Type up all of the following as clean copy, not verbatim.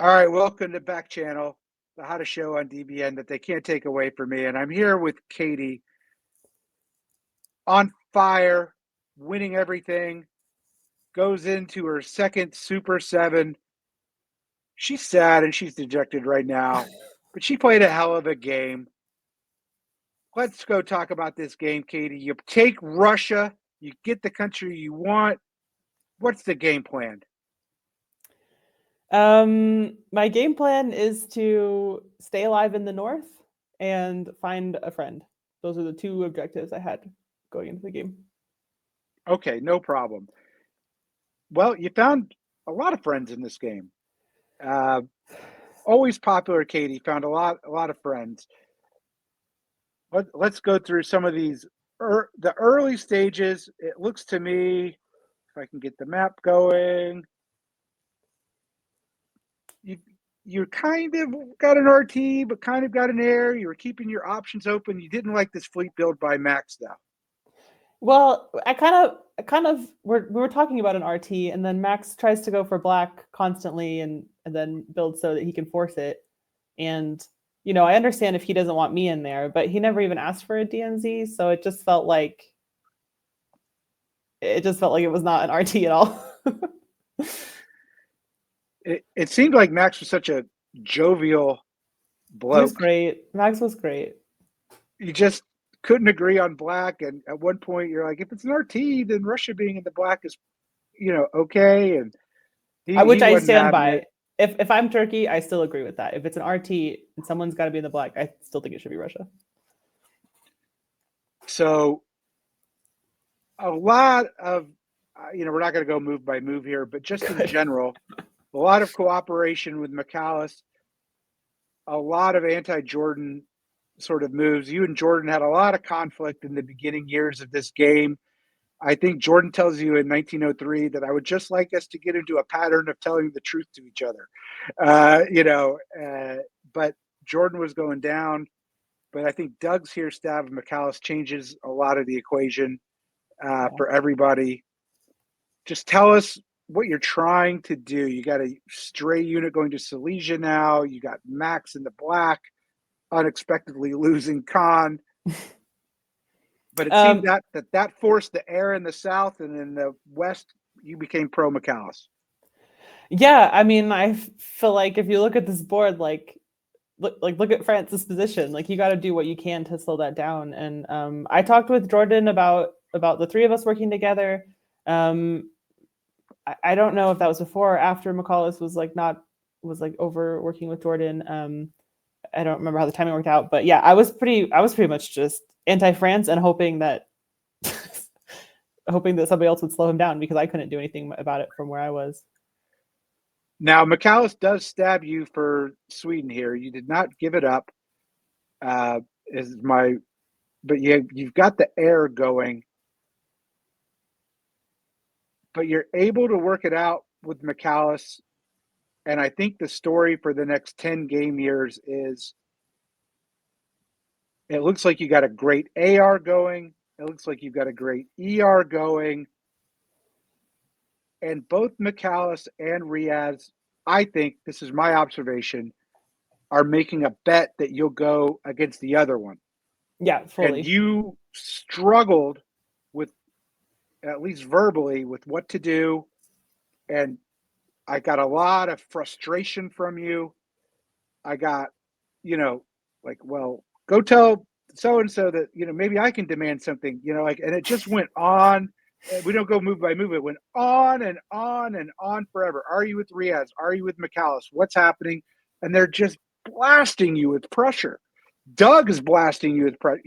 All right, welcome to Backchannel, the hottest show on DBN that they can't take away from me. And I'm here with Katie, on fire, winning everything, goes into her second Super Seven. She's sad and she's dejected right now, but she played a hell of a game. Let's go talk about this game, Katie. You take Russia, you get the country you want. What's the game plan? My game plan is to stay alive in the north and find a friend. Those are the two objectives I had going into the game. Okay, no problem. Well, you found a lot of friends in this game. Uh, Always popular, Katie. Found a lot of friends. Let's go through some of these. The early stages. It looks to me, if I can get the map going, you kind of got an RT, but kind of got an air. You were keeping your options open. You didn't like this fleet build by Max, though. Well, we were talking about an RT, and then Max tries to go for black constantly, and then builds so that he can force it. And I understand if he doesn't want me in there, but he never even asked for a DMZ, so it just felt like it was not an RT at all. It seemed like Max was such a jovial bloke. He was great. Max was great. You just couldn't agree on black, and at one point you're like, if it's an RT, then Russia being in the black is, okay. And which I stand by. If I'm Turkey, I still agree with that. If it's an RT and someone's got to be in the black, I still think it should be Russia. So a lot of, we're not going to go move by move here, but just in general, a lot of cooperation with McAllis, a lot of anti-Jordan sort of moves. You and Jordan had a lot of conflict in the beginning years of this game. I think Jordan tells you in 1903 that I would just like us to get into a pattern of telling the truth to each other. But Jordan was going down. But I think Doug's here stab of McAllis changes a lot of the equation for everybody. Just tell us what you're trying to do. You got a stray unit going to Silesia now. You got Max in the black, unexpectedly losing Khan. But it seemed that forced the air in the south, and in the west, you became pro McAllis. Yeah, I mean, I feel like if you look at this board, look at France's position. Like, you got to do what you can to slow that down. And I talked with Jordan about the three of us working together. I don't know if that was before or after McAllis was over working with Jordan. I don't remember how the timing worked out, but yeah, I was pretty much just anti-France and hoping that somebody else would slow him down, because I couldn't do anything about it from where I was. Now, McAllis does stab you for Sweden here. You did not give it up. But you've got the air going. But you're able to work it out with McAllis. And I think the story for the next 10 game years is it looks like you got a great AR going. It looks like you've got a great ER going. And both McAllis and Riaz, I think, this is my observation, are making a bet that you'll go against the other one. Yeah, fully. And you struggled with, at least verbally, with what to do. And I got a lot of frustration from you. I got, well, go tell so-and-so that, maybe I can demand something, and it just went on. We don't go move by move. It went on and on and on forever. Are you with Riaz? Are you with McAllis? What's happening? And they're just blasting you with pressure. Doug is blasting you with pressure.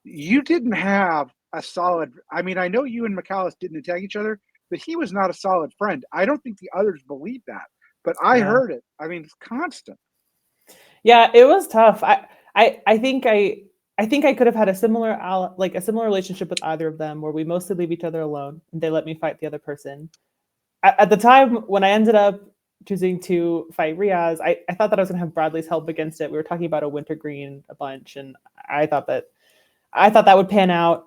You didn't have a solid, I know you and McAllis didn't attack each other, but he was not a solid friend. I don't think the others believe that, but I heard it. It's constant. Yeah, it was tough. I think I could have had a similar relationship with either of them, where we mostly leave each other alone and they let me fight the other person. At the time when I ended up choosing to fight Riaz, I thought that I was going to have Bradley's help against it. We were talking about a wintergreen a bunch, and I thought that would pan out.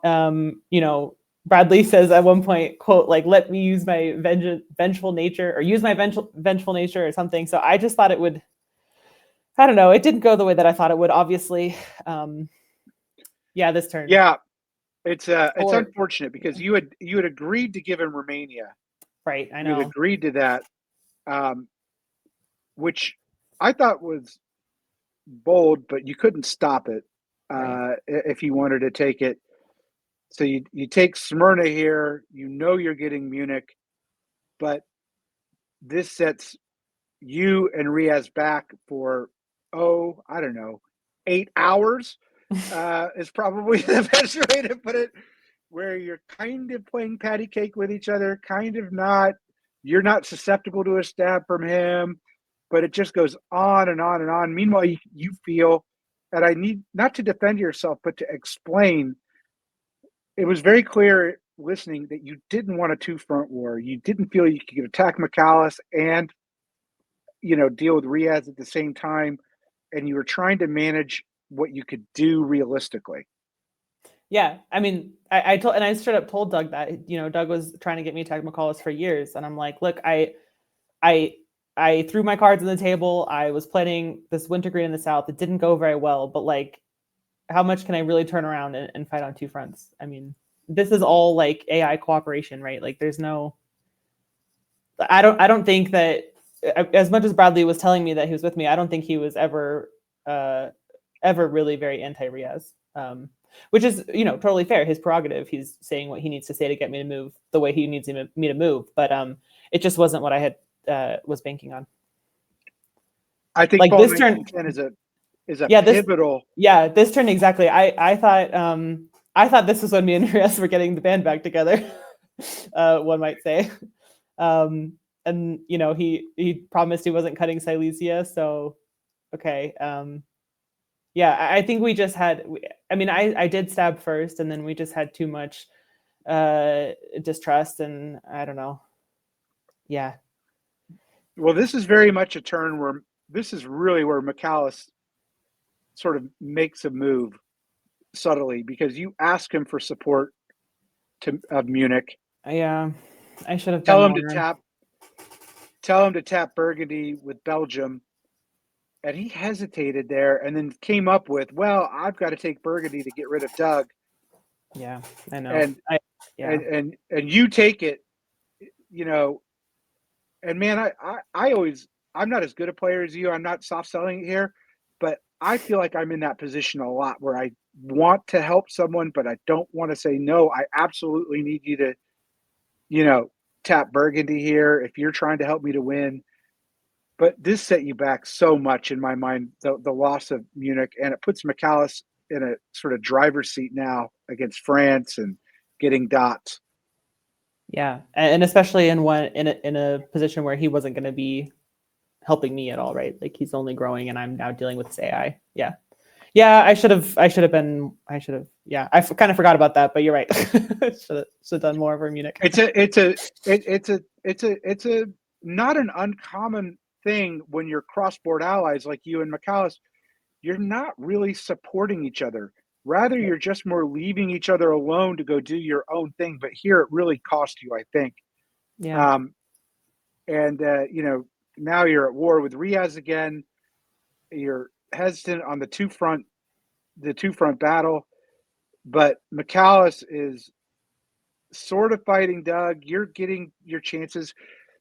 Bradley says at one point, quote, like, let me use my vengeful nature, or use my vengeful nature or something. So I just thought it would, I don't know. It didn't go the way that I thought it would, obviously. This turn. Yeah, it's unfortunate because you had agreed to give him Romania. Right, I You had know. agreed to that, which I thought was bold, but you couldn't stop it if you wanted to take it. So you take Smyrna here. You're getting Munich, but this sets you and Riaz back for I don't know, 8 hours. Is probably the best way to put it. Where you're kind of playing patty cake with each other, kind of not. You're not susceptible to a stab from him, but it just goes on and on and on. Meanwhile, you feel, and I need not to defend yourself, but to explain. It was very clear listening that you didn't want a two-front war. You didn't feel you could attack McAllis and deal with Riaz at the same time, and you were trying to manage what you could do realistically. Yeah, I mean, I straight up told Doug that, Doug was trying to get me to attack McAllis for years, and I'm like, look, I threw my cards on the table. I was planning this wintergreen in the South. It didn't go very well, but like, how much can I really turn around and fight on two fronts? I mean, this is all like AI cooperation, right? Like, there's no. I don't think that, as much as Bradley was telling me that he was with me, I don't think he was ever really very anti-Riaz. Which is, totally fair. His prerogative. He's saying what he needs to say to get me to move the way he needs me to move. But it just wasn't what I had was banking on. I think like Fall this turn is a pivotal. This turn exactly. I thought this was when me and Riaz were getting the band back together. One might say, and he promised he wasn't cutting Silesia. So, okay. I think we just had. I did stab first, and then we just had too much distrust, and I don't know. Yeah. Well, this is very much a turn where this is really where McAllis sort of makes a move subtly, because you ask him for support of Munich. Yeah, I should have tell done him more. to tap Burgundy with Belgium. And he hesitated there and then came up with, well, I've got to take Burgundy to get rid of Doug. Yeah, I know. And you take it, and man, I'm not as good a player as you. I'm not soft selling it here, but I feel like I'm in that position a lot where I want to help someone, but I don't want to say, no, I absolutely need you to, tap Burgundy here if you're trying to help me to win. But this set you back so much in my mind, the loss of Munich, and it puts McAllis in a sort of driver's seat now against France and getting dots. Yeah, and especially in a position where he wasn't going to be helping me at all, right? Like, he's only growing, and I'm now dealing with this AI. Yeah. I should have. Yeah, I kind of forgot about that, but you're right. should have done more for Munich. It's a not an uncommon thing when you're cross-board allies like you and McAllis. You're not really supporting each other. Rather, you're just more leaving each other alone to go do your own thing. But here, it really cost you, I think. Yeah. Now you're at war with Riaz again. You're hesitant on the two front battle, but McAllis is sort of fighting Doug. You're getting your chances.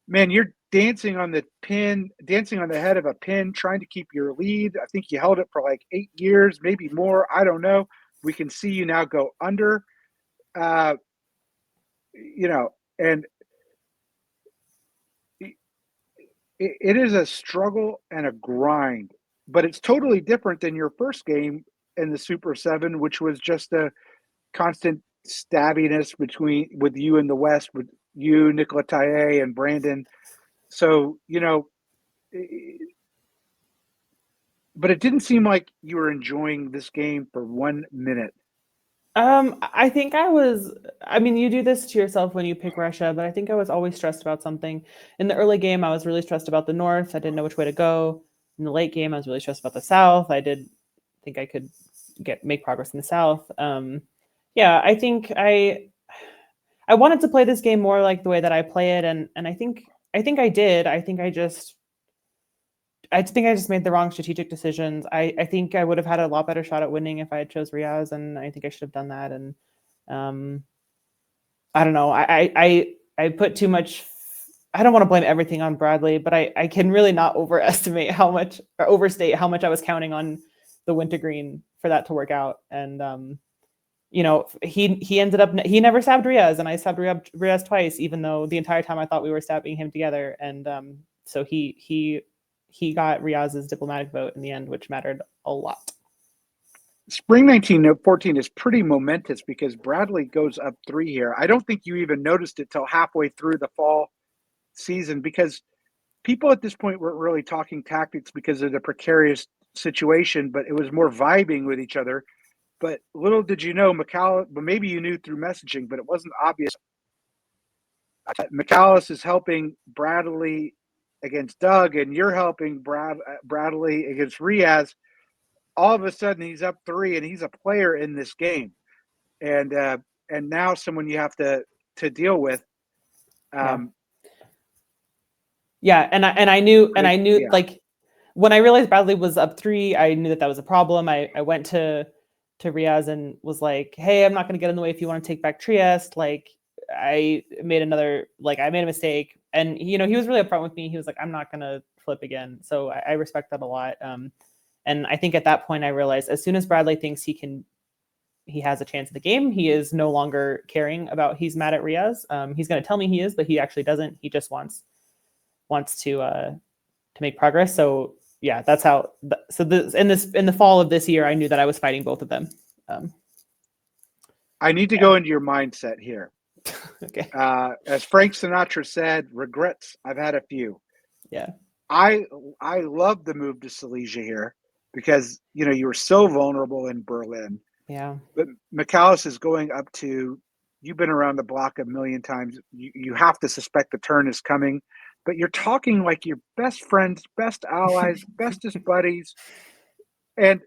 Man, you're dancing on the head of a pin, trying to keep your lead. I think you held it for like 8 years, maybe more. I don't know. We can see you now go under, and it is a struggle and a grind, but it's totally different than your first game in the Super 7, which was just a constant stabbiness with you in the West, with you, Nicola Taille, and Brandon. So, but it didn't seem like you were enjoying this game for 1 minute. I think I was. I mean, you do this to yourself when you pick Russia, but I think I was always stressed about something. In the early game, I was really stressed about the North. I didn't know which way to go. In the late game, I was really stressed about the South. I did think I could make progress in the South. I think wanted to play this game more like the way that I play it, and I think I did. I think I just made the wrong strategic decisions. I think I would have had a lot better shot at winning if I had chose Riaz, and I think I should have done that. And I don't know. I put too much. I don't want to blame everything on Bradley, but I can really not overestimate how much or overstate how much I was counting on the wintergreen for that to work out. And he ended up, he never stabbed Riaz, and I stabbed Riaz twice, even though the entire time I thought we were stabbing him together. And so he got Riaz's diplomatic vote in the end, which mattered a lot. Spring 1914 is pretty momentous because Bradley goes up 3 here. I don't think you even noticed it till halfway through the fall season, because people at this point weren't really talking tactics because of the precarious situation, but it was more vibing with each other. But little did you know, maybe you knew through messaging, but it wasn't obvious. McAllis is helping Bradley against Doug, and you're helping Bradley against Riaz. All of a sudden, he's up 3, and he's a player in this game, and now someone you have to deal with. Yeah, and I knew, yeah. like when I realized Bradley was up 3, I knew that was a problem. I went to Riaz and was like, "Hey, I'm not going to get in the way if you want to take back Trieste." Like, I made a mistake, and he was really upfront with me. He was like, "I'm not going to flip again." So I respect that a lot. And I think at that point I realized as soon as Bradley thinks he has a chance at the game, he is no longer caring about he's mad at Riaz. He's going to tell me he is, but he actually doesn't. He just wants to make progress. So yeah, that's how. So in the fall of this year, I knew that I was fighting both of them. I need to go into your mindset here. Okay. As Frank Sinatra said, regrets, I've had a few. Yeah. I love the move to Silesia here because you were so vulnerable in Berlin. Yeah. But McAllis is going up to. You've been around the block a million times. You have to suspect the turn is coming. But you're talking like your best friends, best allies, bestest buddies. And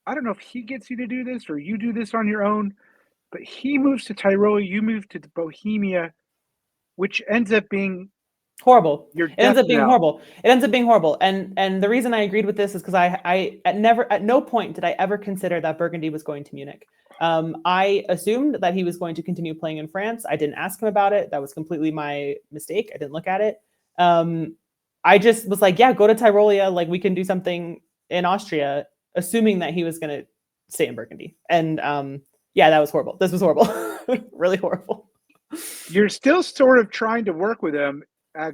I don't know if he gets you to do this or you do this on your own, but he moves to Tyrol, you move to Bohemia, which ends up being horrible. It ends up being horrible. And the reason I agreed with this is because I at no point did I ever consider that Burgundy was going to Munich. I assumed that he was going to continue playing in France. I didn't ask him about it. That was completely my mistake. I didn't look at it. I just was like, yeah, go to Tyrolia. Like, we can do something in Austria, assuming that he was going to stay in Burgundy. And yeah, that was horrible. This was horrible. Really horrible. You're still sort of trying to work with him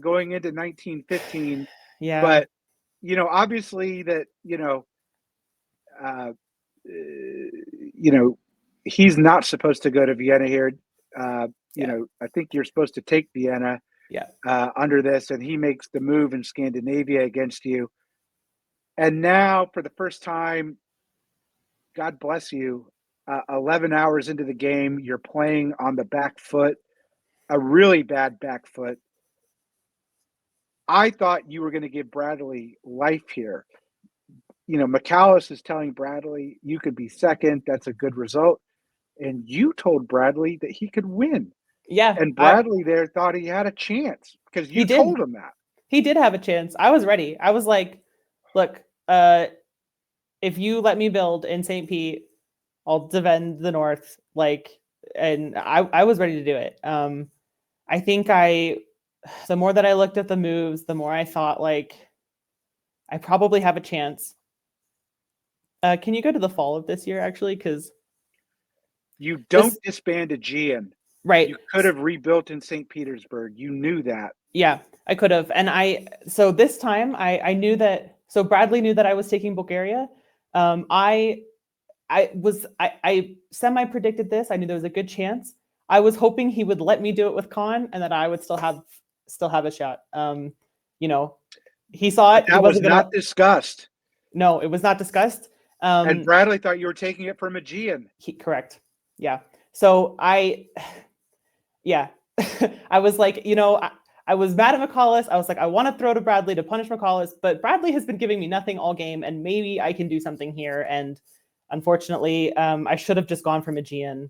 going into 1915. Yeah. But, obviously that, he's not supposed to go to Vienna here. I think you're supposed to take Vienna under this, and he makes the move in Scandinavia against you. And now, for the first time, God bless you, 11 hours into the game, you're playing on the back foot, a really bad back foot. I thought you were going to give Bradley life here. McAllis is telling Bradley, you could be second. That's a good result. And you told Bradley that he could win. Yeah. And Bradley there thought he had a chance because you told him that. He did have a chance. I was ready. I was like, look, if you let me build in St. Pete, I'll defend the North. And I was ready to do it. I think the more that I looked at the moves, the more I thought, I probably have a chance. Can you go to the fall of this year, actually? Because you don't disband Aegean. Right. You could have rebuilt in St. Petersburg. You knew that. Yeah, I could have. And so this time I knew that, so Bradley knew that I was taking Bulgaria. I semi-predicted this. I knew there was a good chance. I was hoping he would let me do it with Khan and that I would still have a shot. He saw it. That was not discussed. No, it was not discussed. And Bradley thought you were taking it from Aegean. Correct. Yeah. So I was like, I was mad at McAllis. I was like, I want to throw to Bradley to punish McAllis, but Bradley has been giving me nothing all game, and maybe I can do something here. And unfortunately, I should have just gone from Aegean.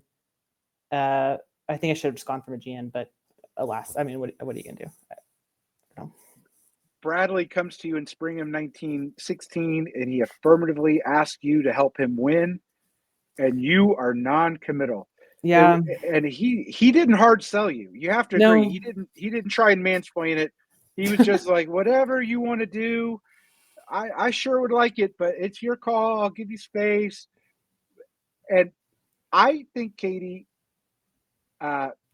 I think I should have just gone from a GN, but alas, I mean, what are you gonna do? I don't know. Bradley comes to you in spring of 1916, and he affirmatively asks you to help him win, and you are non-committal. Yeah, And he didn't hard sell you. You have to agree. no, He didn't try and mansplain it. He was just like, whatever you want to do. I sure would like it, but it's your call. I'll give you space. And I think, Katie,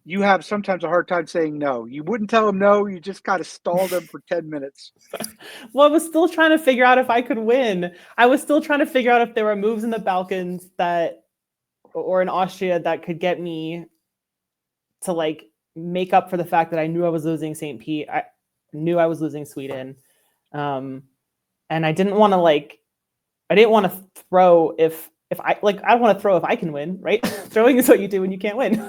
you have sometimes a hard time saying no. You wouldn't tell him no. You just kind of stalled him for 10 minutes. well, I was still trying to figure out if I could win. I was still trying to figure out if there were moves in the Balkans or in Austria that could get me to like make up for the fact that I knew I was losing St. Pete. I knew I was losing Sweden. And I didn't want to throw if I don't want to throw if I can win, right? Throwing is what you do when you can't win.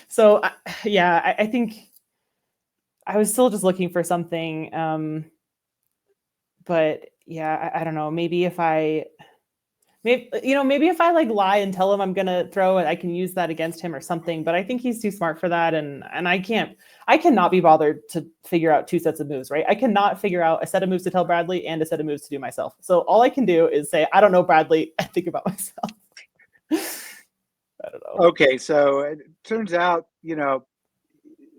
So I think I was still just looking for something. But yeah, I don't know. Maybe if I like lie and tell him I'm gonna throw it, I can use that against him or something. But I think he's too smart for that, and I cannot be bothered to figure out two sets of moves, right? I cannot figure out a set of moves to tell Bradley and a set of moves to do myself. So all I can do is say, I don't know, Bradley, and think about myself. I don't know. Okay, so it turns out,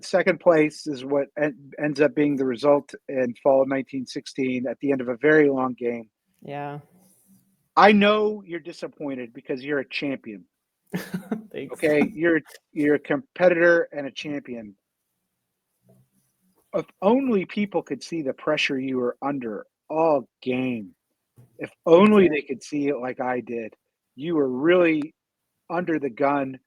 second place is what ends up being the result in fall of 1916 at the end of a very long game. Yeah. I know you're disappointed because you're a champion. Thanks. Okay, you're a competitor and a champion. If only people could see the pressure you were under all game. If only they could see it like I did. You were really under the gun,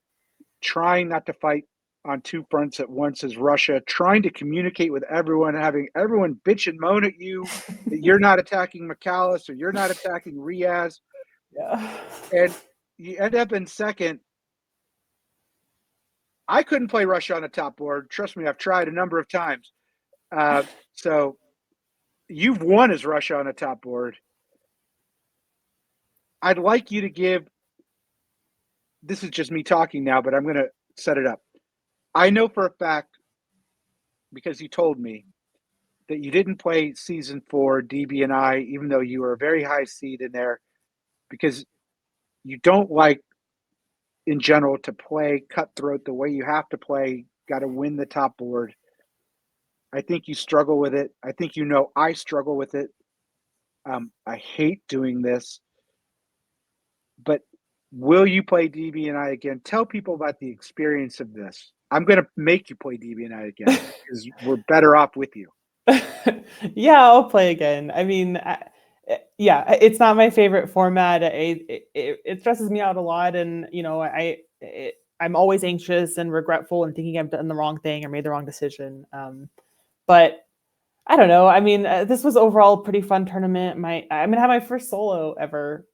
trying not to fight on two fronts at once as Russia, trying to communicate with everyone, having everyone bitch and moan at you that you're not attacking McAllis or you're not attacking Riaz. Yeah. And you end up in second. I couldn't play Russia on a top board. Trust me, I've tried a number of times. So you've won as Russia on a top board. I'd like you to give, this is just me talking now, but I'm going to set it up. I know for a fact, because you told me, that you didn't play season 4 DBNI, even though you were a very high seed in there, because you don't like, in general, to play cutthroat the way you have to play, got to win the top board. I think you struggle with it. I think I struggle with it. I hate doing this. But will you play DBNI again? Tell people about the experience of this. I'm going to make you play DBNI again because we're better off with you. Yeah, I'll play again. I mean, it's not my favorite format. It stresses me out a lot, and I'm always anxious and regretful and thinking I've done the wrong thing or made the wrong decision. But I don't know. I mean, this was overall a pretty fun tournament. I had my first solo ever.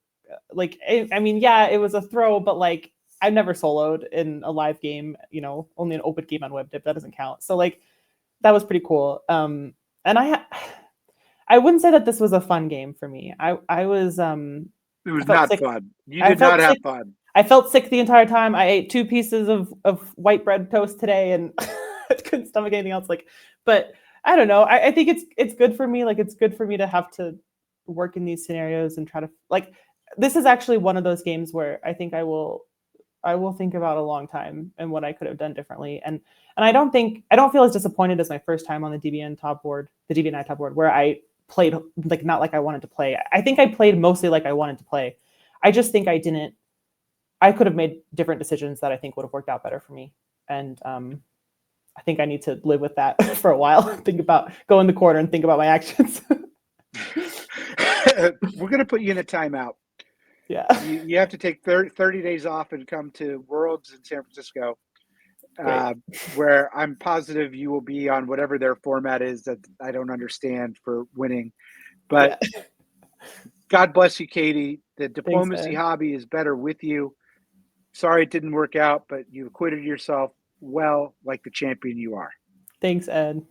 It was a throw, but like I've never soloed in a live game. Only an open game on WebDip. That doesn't count. So like that was pretty cool. And I wouldn't say that this was a fun game for me. I was It was not sick. fun. You did not have fun. I felt sick the entire time. I ate 2 pieces of white bread toast today and I couldn't stomach anything else. But I don't know. I think it's good for me. Like it's good for me to have to work in these scenarios and try to this is actually one of those games where I think I will think about a long time and what I could have done differently. And I don't feel as disappointed as my first time on the DBNI top board, where I played not like I wanted to play. I think I played mostly like I wanted to play. I just think I could have made different decisions that I think would have worked out better for me. And I think I need to live with that for a while. Think about go in the corner and think about my actions. We're going to put you in a timeout. Yeah. You have to take 30 days off and come to Worlds in San Francisco, where I'm positive you will be on whatever their format is that I don't understand for winning. But God bless you, Katie. The diplomacy hobby is better with you. Sorry it didn't work out, but you acquitted yourself well like the champion you are. Thanks, Ed.